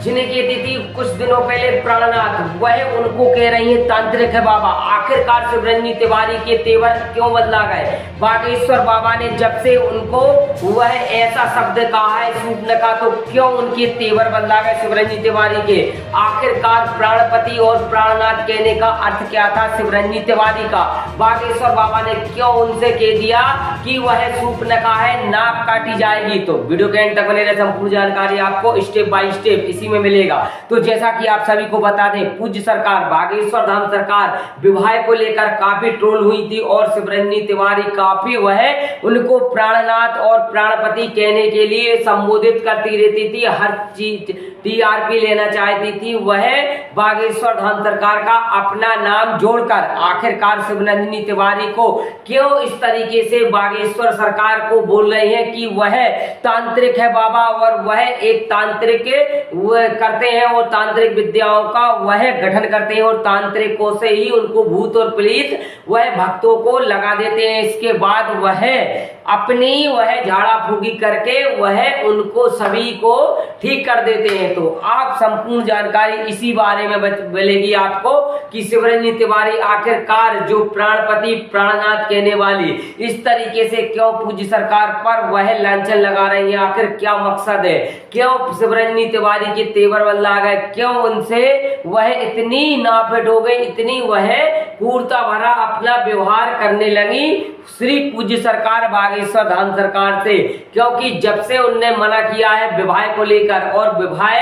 जिन्हें कहती थी कुछ दिनों पहले प्राणनाथ, वह उनको कह रही है तांत्रिक है बाबा। आखिरकार शिवरंजनी तिवारी के तेवर क्यों बदला गए? बागेश्वर बाबा ने जब से उनको वह ऐसा शब्द कहा है शूर्पणखा, तो क्यों उनके तेवर बदला गए शिवरंजनी तिवारी के? आखिरकार प्राणपति और प्राणनाथ कहने का अर्थ क्या था शिवरंजनी तिवारी का? बागेश्वर बाबा ने क्यों उनसे कह दिया कि वह शूर्पणखा है, नाक काटी जाएगी? तो वीडियो के एंड तक बने रहे, संपूर्ण जानकारी आपको स्टेप बाय स्टेप इसी में मिलेगा। तो जैसा कि आप सभी को बता दें, पूज्य सरकार बागेश्वर धाम सरकार विवाह को लेकर काफी ट्रोल हुई थी और शिवरंजनी तिवारी काफी वह उनको प्राणनाथ और प्राणपति कहने के लिए संबोधित करती रहती थी, हर चीज टीआरपी लेना चाहती थी। वह बागेश्वर धाम सरकार का अपना नाम जोड़कर आखिरकार शिवरंजनी तिवारी को क्यों इस तरीके से बागेश्वर सरकार को बोल रहे हैं कि वह तांत्रिक है बाबा और वह एक तांत्रिक वह करते हैं और तांत्रिक विद्याओं का वह गठन करते हैं और तांत्रिकों से ही उनको भूत और प्रेत वह भक्तों को लगा देते हैं। इसके बाद वह अपनी वह झाड़ा फूकी करके वह उनको सभी को ठीक कर देते हैं। तो आप संपूर्ण जानकारी इसी बारे में मिलेगी आपको कि शिवरंजनी तिवारी आखिरकार जो प्राणपति प्राणनाथ कहने वाली इस तरीके से क्यों पूज्य सरकार पर वह लांछन लगा रही है, आखिर क्या मकसद है? क्यों शिवरंजनी तिवारी के तेवर बदला गए? क्यों उनसे वह इतनी नापैठ हो गई, इतनी वह क्रूरता भरा अपना व्यवहार करने लगी श्री पूज्य सरकार बागेश्वर धाम सरकार से? क्योंकि जब से उनने मना किया है विवाह को लेकर और विवाह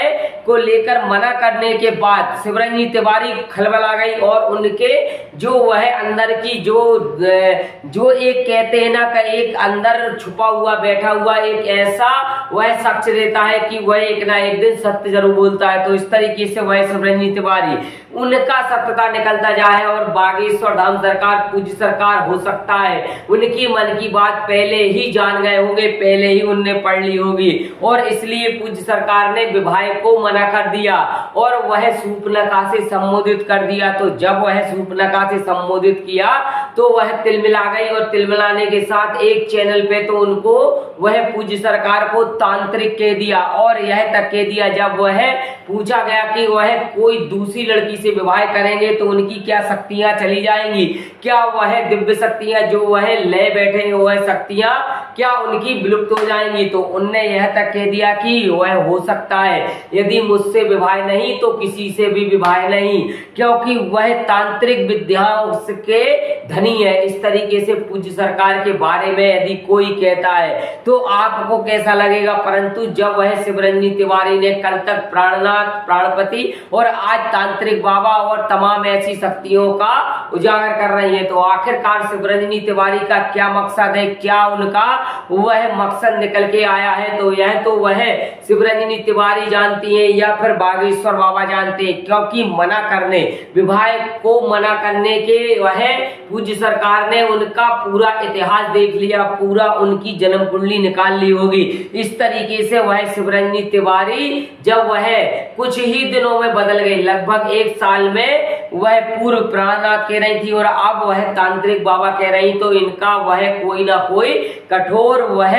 को लेकर मना करने के बाद शिवरंजनी तिवारी खलबला गई और उनके जो वह अंदर की जो एक कहते हैं ना कि एक अंदर छुपा हुआ बैठा हुआ एक ऐसा वह शख्स रहता है कि वह एक ना एक दिन सत्य जरूर बोलता है। तो इस तरीके से वह शिवरंजनी तिवारी उनका सत्यता निकलता जाए और बागेश्वर धाम सरकार पूज्य सरकार हो सकता है उनकी मन की बात पहले ही जान गए होंगे, पहले ही उनने पढ़ ली होगी और इसलिए पूज्य सरकार ने विवाह को मना कर दिया और वह शूर्पणखा से संबोधित कर दिया। तो जब वह शूर्पणखा से संबोधित किया तो वह तिलमिला गई और तिलमिलाने के साथ एक चैनल पे तो उनको वह पूज्य सरकार को तांत्रिक कह दिया और यह तक कह दिया जब वह पूछा गया कि वह कोई दूसरी लड़की से विवाह करेंगे तो उनकी क्या शक्तियां चली जाएंगी, क्या वह दिव्य शक्तियां जो वह ले बैठे हैं वह शक्तियां क्या उनकी विलुप्त हो जाएंगी? तो उनने यह तक कह दिया कि वह हो सकता है यदि मुझसे विवाह नहीं तो किसी से भी विवाह नहीं, क्योंकि वह तांत्रिक विद्याओं के धनी है। इस तरीके से पूज्य सरकार के बारे में यदि कोई कहता है तो आपको कैसा लगेगा? परंतु जब वह शिवरंजनी तिवारी ने कल तक प्राणनाथ प्राणपति और आज तांत्रिक बाबा और तमाम ऐसी शक्तियों का उजागर कर रही है, तो आखिरकार शिवरंजनी तिवारी का क्या मकसद है, क्या उनका वह मकसद निकल के आया है? तो यह तो वह शिवरंजनी तिवारी जानती है या फिर बागेश्वर बाबा जानते हैं, क्योंकि मना करने विवाह को मना करने के वह पूज्य सरकार ने उनका पूरा इतिहास देख लिया, पूरा उनकी जन्म कुंडली निकाल ली होगी। इस तरीके से वह शिवरंजनी तिवारी जब वह कुछ ही दिनों में बदल गई, लगभग एक साल में वह पूर्व प्राणनाथ कह रही थी और अब वह तांत्रिक बाबा कह रही, तो इनका वह कोई ना कोई कठोर वह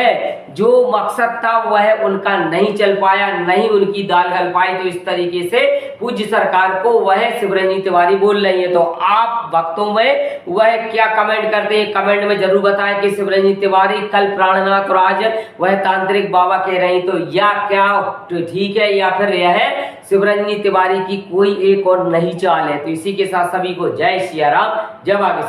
जो मकसद था वह उनका नहीं चल पाया, नहीं उनकी दाल गल पाई। तो इस तरीके से पूज्य सरकार को वह शिवरंजनी तिवारी बोल रही है। तो आप भक्तों में वह क्या कमेंट करते हैं, कमेंट में जरूर बताएं कि शिवरंजनी तिवारी कल प्राणनाथ और आज वह तांत्रिक बाबा कह रही, तो या क्या ठीक है या फिर यह शिवरंजनी तिवारी की कोई एक और नई चाल है? तो इसी के साथ सभी को जय सिया राम, जय बागेश्वर।